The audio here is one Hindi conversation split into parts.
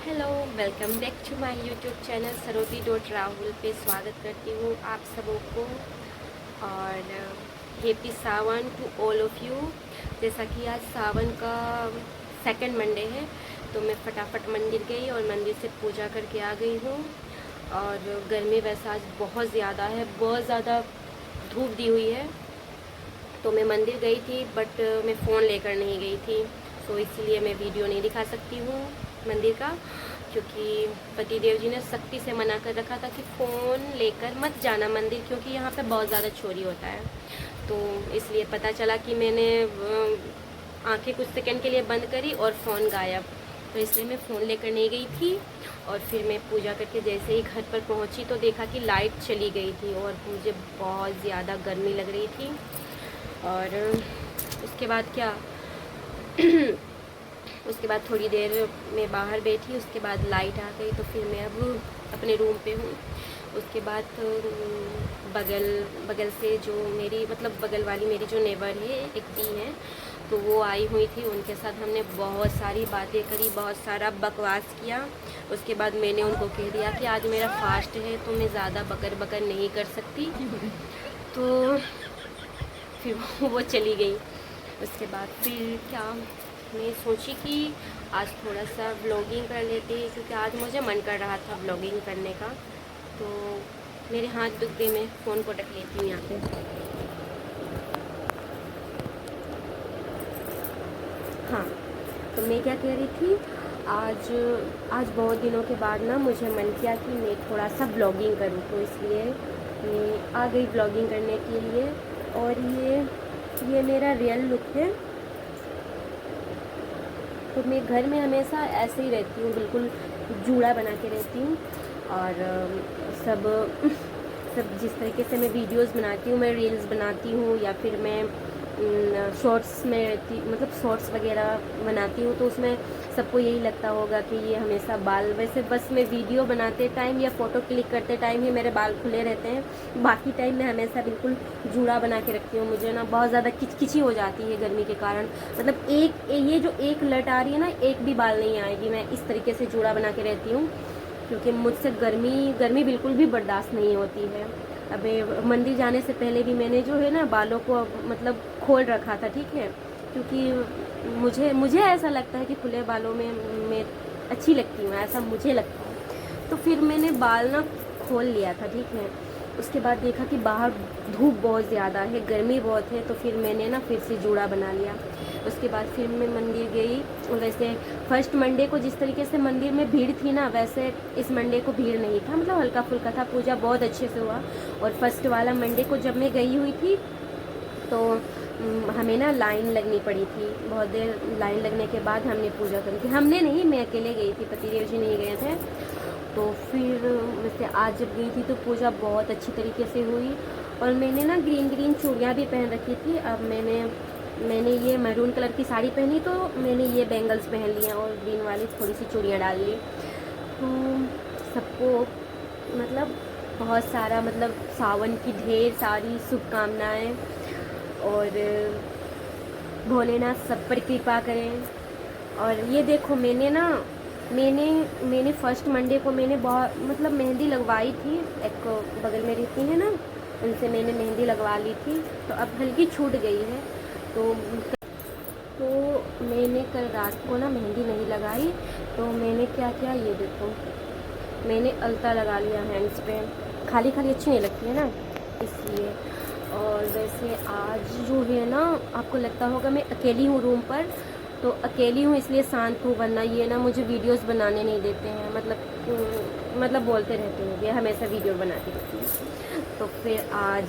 Hello, welcome back to my YouTube channel Saroti dot Rahul पे स्वागत करती हूँ आप सबों को। और happy Sawan to all of you. जैसा कि आज सावन का सेकंड मंडे है, तो मैं फटाफट मंदिर गई और मंदिर से पूजा करके आ गई हूँ। और गर्मी वैसे आज बहुत ज़्यादा है, बहुत ज़्यादा धूप दी हुई है। तो मैं मंदिर गई थी, बट मैं फ़ोन लेकर नहीं गई थी, तो इसीलिए मैं वीडियो नहीं दिखा सकती हूँ मंदिर का, क्योंकि पतिदेव जी ने सख्ती से मना कर रखा था कि फ़ोन लेकर मत जाना मंदिर, क्योंकि यहाँ पे बहुत ज़्यादा चोरी होता है। तो इसलिए पता चला कि मैंने आंखें कुछ सेकंड के लिए बंद करी और फ़ोन गायब, तो इसलिए मैं फ़ोन लेकर नहीं गई थी। और फिर मैं पूजा करके जैसे ही घर पर पहुँची तो देखा कि लाइट चली गई थी और मुझे बहुत ज़्यादा गर्मी लग रही थी। और उसके बाद क्या उसके बाद थोड़ी देर मैं बाहर बैठी, उसके बाद लाइट आ गई, तो फिर मैं अब अपने रूम पे हूँ। उसके बाद बगल बगल से जो मेरी मतलब बगल वाली मेरी जो नेबर है, एक दी है, तो वो आई हुई थी। उनके साथ हमने बहुत सारी बातें करी, बहुत सारा बकवास किया। उसके बाद मैंने उनको कह दिया कि आज मेरा फास्ट है, तो मैं ज़्यादा बकर बकर नहीं कर सकती। तो फिर वो चली गई। उसके बाद फिर क्या, मैं सोची कि आज थोड़ा सा व्लॉगिंग कर लेते हैं, क्योंकि आज मुझे मन कर रहा था व्लॉगिंग करने का। तो मेरे हाथ दुख गए, मैं फ़ोन को रख लेती हूँ यहाँ पे। हाँ, तो मैं क्या कह रही थी, आज आज बहुत दिनों के बाद ना मुझे मन किया कि मैं थोड़ा सा व्लॉगिंग करूँ, तो इसलिए मैं आ गई व्लॉगिंग करने के लिए। और ये मेरा रियल लुक है। तो मैं घर में हमेशा ऐसे ही रहती हूँ, बिल्कुल जूड़ा बना के रहती हूँ। और सब सब जिस तरीके से मैं वीडियोस बनाती हूँ, मैं रील्स बनाती हूँ या फिर मैं शॉर्ट्स में रहती, मतलब शॉर्ट्स वगैरह बनाती हूँ, तो उसमें सबको यही लगता होगा कि ये हमेशा बाल, वैसे बस मैं वीडियो बनाते टाइम या फ़ोटो क्लिक करते टाइम ही मेरे बाल खुले रहते हैं। बाकी टाइम मैं हमेशा बिल्कुल जूड़ा बना के रखती हूँ। मुझे ना बहुत ज़्यादा किचकिची हो जाती है गर्मी के कारण, मतलब ये जो एक लट आ रही है ना, एक भी बाल नहीं आएगी। मैं इस तरीके से जूड़ा बना के रहती हूँ, क्योंकि मुझसे गर्मी बिल्कुल भी बर्दाश्त नहीं होती है। अबे मंदिर जाने से पहले भी मैंने जो है ना बालों को मतलब खोल रखा था, ठीक है, क्योंकि मुझे ऐसा लगता है कि खुले बालों में मैं अच्छी लगती हूँ, ऐसा मुझे लगता है। तो फिर मैंने बाल ना खोल लिया था, ठीक है। उसके बाद देखा कि बाहर धूप बहुत ज़्यादा है, गर्मी बहुत है, तो फिर मैंने ना फिर से जूड़ा बना लिया। उसके बाद फिर मैं मंदिर गई। वैसे फर्स्ट मंडे को जिस तरीके से मंदिर में भीड़ थी ना, वैसे इस मंडे को भीड़ नहीं था, मतलब हल्का फुल्का था। पूजा बहुत अच्छे से हुआ। और फर्स्ट वाला मंडे को जब मैं गई हुई थी, तो हमें ना लाइन लगनी पड़ी थी, बहुत देर लाइन लगने के बाद हमने पूजा करी थी। हमने नहीं, मैं अकेले गई थी, पतिदेव जी नहीं गए थे। तो फिर वैसे आज जब गई थी तो पूजा बहुत अच्छी तरीके से हुई। और मैंने ना ग्रीन चूड़ियाँ भी पहन रखी थी। अब मैंने ये मैरून कलर की साड़ी पहनी, तो मैंने ये बैंगल्स पहन लिए और ग्रीन वाली थोड़ी सी चूड़ियाँ डाल ली। तो सबको मतलब बहुत सारा, मतलब सावन की ढेर सारी शुभकामनाएं। और भोलेनाथ सब पर कृपा करें। और ये देखो, मैंने फर्स्ट मंडे को मैंने बहुत मतलब मेहंदी लगवाई थी। एक बगल में रहती है ना, उनसे मैंने मेहंदी लगवा ली थी, तो अब हल्की छूट गई है। तो मैंने कल रात को ना मेहंदी नहीं लगाई, तो मैंने क्या किया, ये देखो, मैंने अलता लगा लिया हैंड्स पे। खाली खाली अच्छी नहीं लगती है ना, इसलिए। और वैसे आज जो है ना, आपको लगता होगा मैं अकेली हूँ रूम पर, तो अकेली हूँ इसलिए शांत हूँ, वरना ये ना मुझे वीडियोस बनाने नहीं देते हैं। मतलब बोलते रहते हैं ये हमेशा वीडियो बनाती रहती है। तो फिर आज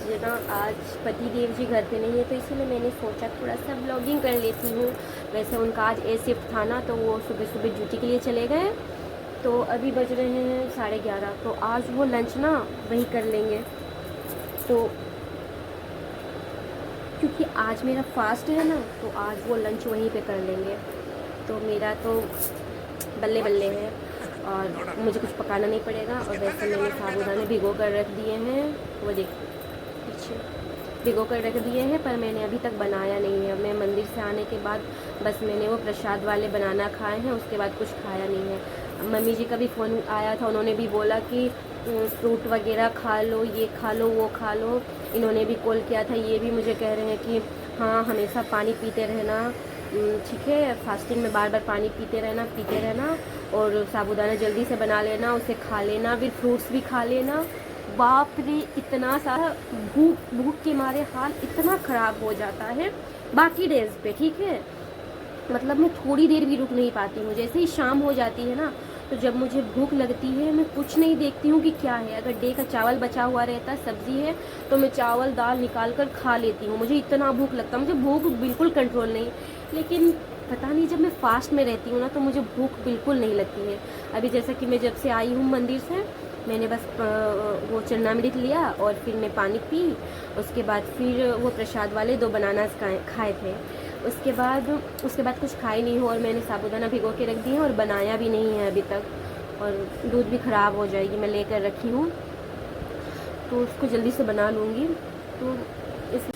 पति देव जी घर पे नहीं है, तो इसीलिए मैंने सोचा थोड़ा सा ब्लॉगिंग कर लेती हूँ। वैसे उनका आज ए शिफ्ट था ना, तो वो सुबह सुबह ड्यूटी के लिए चले गए। तो अभी बज रहे हैं 11:30, तो आज वो लंच ना वही कर लेंगे। तो क्योंकि आज मेरा फास्ट है ना, तो आज वो लंच वहीं पे कर लेंगे। तो मेरा तो बल्ले बल्ले है, और मुझे कुछ पकाना नहीं पड़ेगा। और वैसे मैंने साबूदाने भिगो कर रख दिए हैं, वो देख पीछे भिगो कर रख दिए हैं, पर मैंने अभी तक बनाया नहीं है। मैं मंदिर से आने के बाद बस मैंने वो प्रसाद वाले बनाना खाए हैं, उसके बाद कुछ खाया नहीं है। मम्मी जी का भी फ़ोन आया था, उन्होंने भी बोला कि फ्रूट वगैरह खा लो, ये खा लो, वो खा लो। इन्होंने भी कॉल किया था, ये भी मुझे कह रहे हैं कि हाँ हमेशा पानी पीते रहना, ठीक है, फास्टिंग में बार बार पानी पीते रहना और साबूदाना जल्दी से बना लेना, उसे खा लेना, फिर फ्रूट्स भी खा लेना। बाप रे, इतना सारा भूख के मारे हाल इतना ख़राब हो जाता है बाकी डेज पे, ठीक है। मतलब मैं थोड़ी देर भी रुक नहीं पाती हूँ। जैसे ही शाम हो जाती है ना, तो जब मुझे भूख लगती है मैं कुछ नहीं देखती हूँ कि क्या है। अगर डे का चावल बचा हुआ रहता है, सब्जी है, तो मैं चावल दाल निकाल कर खा लेती हूँ। मुझे इतना भूख लगता है, मुझे भूख बिल्कुल कंट्रोल नहीं। लेकिन पता नहीं, जब मैं फास्ट में रहती हूँ ना, तो मुझे भूख बिल्कुल नहीं लगती है। अभी जैसा कि मैं जब से आई हूँ मंदिर से, मैंने बस वो चन्नामृत लिया और फिर मैं पानी पी। उसके बाद फिर वो प्रसाद वाले 2 बनानास खाए थे। उसके बाद कुछ खाई नहीं हूँ और मैंने साबूदाना भिगो के रख दी है और बनाया भी नहीं है अभी तक। और दूध भी ख़राब हो जाएगी, मैं लेकर रखी हूँ, तो उसको जल्दी से बना लूँगी। तो इस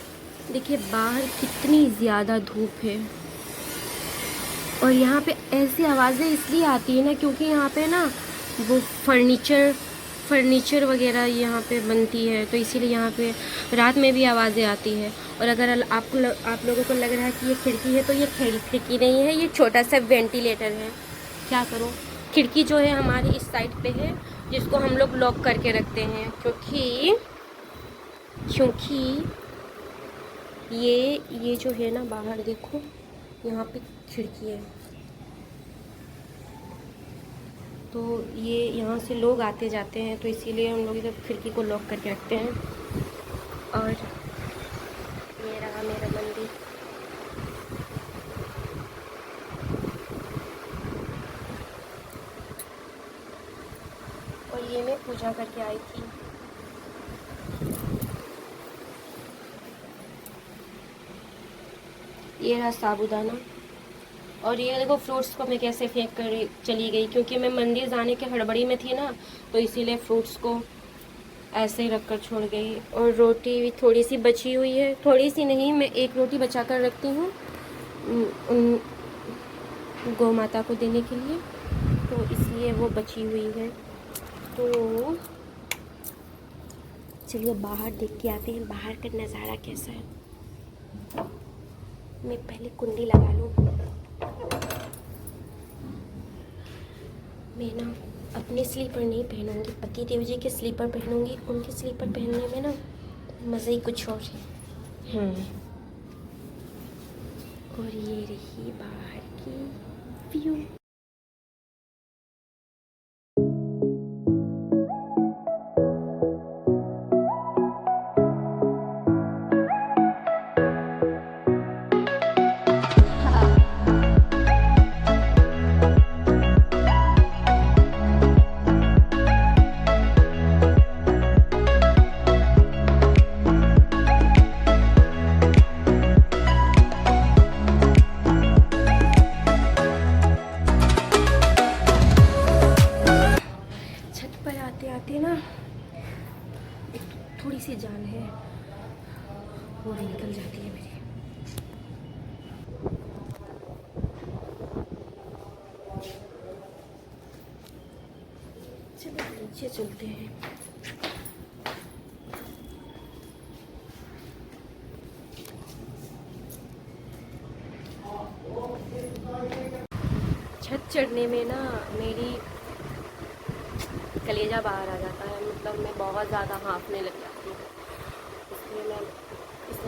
देखिए बाहर कितनी ज़्यादा धूप है और यहाँ पे ऐसी आवाज़ें इसलिए आती है ना, क्योंकि यहाँ पे ना वो फर्नीचर वगैरह यहाँ पे बनती है, तो इसीलिए यहाँ पे रात में भी आवाज़ें आती है। और अगर आप लोगों को लग रहा है कि ये खिड़की है, तो ये खिड़की नहीं है, ये छोटा सा वेंटिलेटर है। क्या करूँ, खिड़की जो है हमारी इस साइड पे है, जिसको हम लोग लॉक करके रखते हैं, क्योंकि ये जो है ना, बाहर देखो यहाँ पे खिड़की है, तो ये यहाँ से लोग आते जाते हैं, तो इसीलिए हम लोग इधर खिड़की को लॉक करके रखते हैं। और ये रहा मेरा मंदिर। और ये मैं पूजा करके आई थी। ये रहा साबूदाना। और ये देखो फ्रूट्स को मैं कैसे फेंक कर चली गई, क्योंकि मैं मंदिर जाने के हड़बड़ी में थी ना, तो इसीलिए फ्रूट्स को ऐसे ही रख कर छोड़ गई। और रोटी भी थोड़ी सी बची हुई है, थोड़ी सी नहीं, मैं 1 रोटी बचा कर रखती हूँ उन गौ माता को देने के लिए, तो इसलिए वो बची हुई है। तो चलिए बाहर देख के आते हैं, बाहर का नज़ारा कैसा है। मैं पहले कुंडी लगा लूँ। मैं ना अपने स्लीपर नहीं पहनूंगी, पति देव जी के स्लीपर पहनूंगी। उनके स्लीपर पहनने में ना मज़े ही कुछ और है। और ये रही बाहर की व्यू। आते ना एक थोड़ी सी जान है, वो भी निकल जाती है मेरी। चलो नीचे चलते हैं। छत चढ़ने में ना मेरी कलेजा बाहर आ जाता है, मतलब मैं बहुत ज़्यादा हाँफने लग जाती हूँ। इसलिए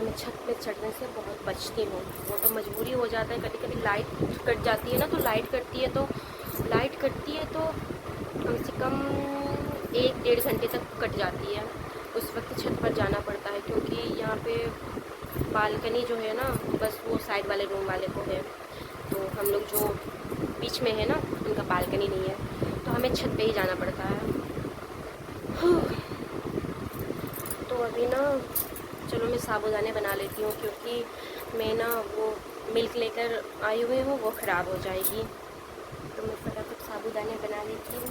मैं छत पे चढ़ने से बहुत बचती हूँ। वो तो मजबूरी हो जाता है, कभी कभी लाइट कट जाती है ना, तो लाइट कटती है तो कम से कम 1-1.5 घंटे तक कट जाती है। उस वक्त छत पर जाना पड़ता है, क्योंकि यहाँ पे बालकनी जो है ना, बस वो साइड वाले रूम वाले को है, तो हम लोग जो बीच में है ना, उनका बालकनी नहीं है, तो हमें छत पे ही जाना पड़ता है। तो अभी ना चलो मैं साबूदाने बना लेती हूँ, क्योंकि मैं ना वो मिल्क लेकर आई हुई हूँ, वो ख़राब हो जाएगी, तो मैं फटाफट साबूदाने बना लेती हूँ।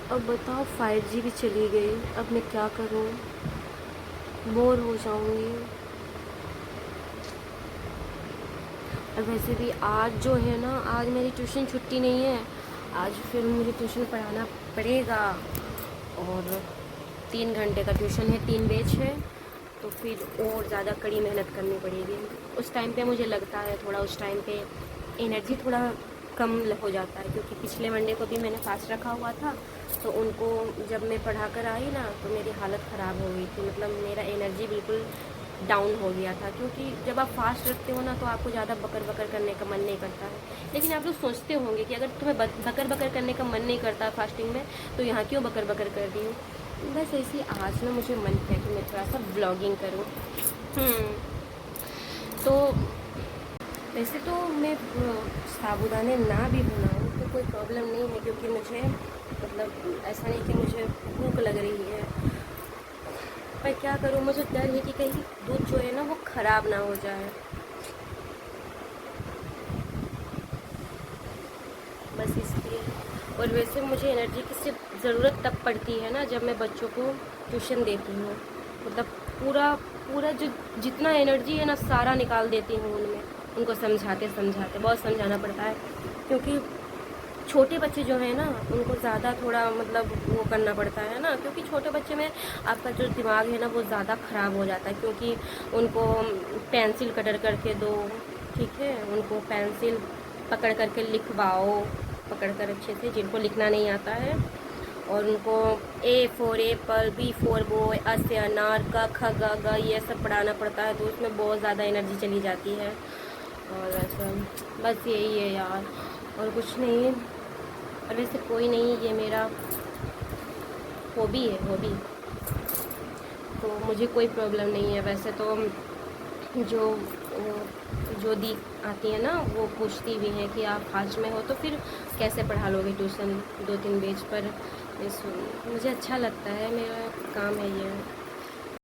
अब बताओ 5G भी चली गई, अब मैं क्या करूँ, बोर हो जाऊँगी। और वैसे भी आज जो है ना, आज मेरी ट्यूशन छुट्टी नहीं है, आज फिर मुझे ट्यूशन पढ़ाना पड़ेगा। और 3 घंटे का ट्यूशन है, 3 बैच है, तो फिर और ज़्यादा कड़ी मेहनत करनी पड़ेगी। उस टाइम पे मुझे लगता है थोड़ा, उस टाइम पे एनर्जी थोड़ा कम हो जाता है, क्योंकि पिछले मंडे को भी मैंने फास्ट रखा हुआ था, तो उनको जब मैं पढ़ा कर आई ना, तो मेरी हालत ख़राब हो गई थी। मतलब मेरा एनर्जी बिल्कुल डाउन हो गया था, क्योंकि जब आप फास्ट रखते हो ना, तो आपको ज़्यादा बकर बकर करने का मन नहीं करता है। लेकिन आप लोग सोचते होंगे कि अगर तुम्हें बकर बकर करने का मन नहीं करता फास्टिंग में, तो यहाँ क्यों बकर बकर कर रही हूँ। बस ऐसे ही आज ना मुझे मन किया कि मैं थोड़ा सा ब्लॉगिंग करूँ। तो वैसे तो मैं साबूदाने ना भी बनाऊँ तो कोई प्रॉब्लम नहीं है, क्योंकि मुझे मतलब ऐसा नहीं कि मुझे भूख लग रही है, पर क्या करूँ, मुझे डर है कि कहीं दूध जो है ना वो ख़राब ना हो जाए। बस इसलिए। और वैसे मुझे एनर्जी की सिर्फ ज़रूरत तब पड़ती है ना, जब मैं बच्चों को ट्यूशन देती हूँ। मतलब पूरा पूरा जो जितना एनर्जी है ना, सारा निकाल देती हूँ उनमें, उनको समझाते समझाते। बहुत समझाना पड़ता है, क्योंकि छोटे बच्चे जो है ना, उनको ज़्यादा थोड़ा मतलब वो करना पड़ता है ना, क्योंकि छोटे बच्चे में आपका जो दिमाग है ना, वो ज़्यादा ख़राब हो जाता है। क्योंकि उनको पेंसिल कटर करके दो, ठीक है, उनको पेंसिल पकड़ करके लिखवाओ, पकड़ कर अच्छे से, जिनको लिखना नहीं आता है। और उनको A for apple, B for boy, अ से अनार, क ख ग घ ये सब पढ़ाना पड़ता है, तो उसमें बहुत ज़्यादा एनर्जी चली जाती है। और ऐसा बस यही है यार, और कुछ नहीं। और वैसे कोई नहीं, ये मेरा हॉबी है, हॉबी, तो मुझे कोई प्रॉब्लम नहीं है। वैसे तो जो जो दी आती है ना, वो पूछती भी हैं कि आप फास्ट में हो तो फिर कैसे पढ़ा लोगे ट्यूशन 2-3 बैच पर। मुझे अच्छा लगता है, मेरा काम है ये।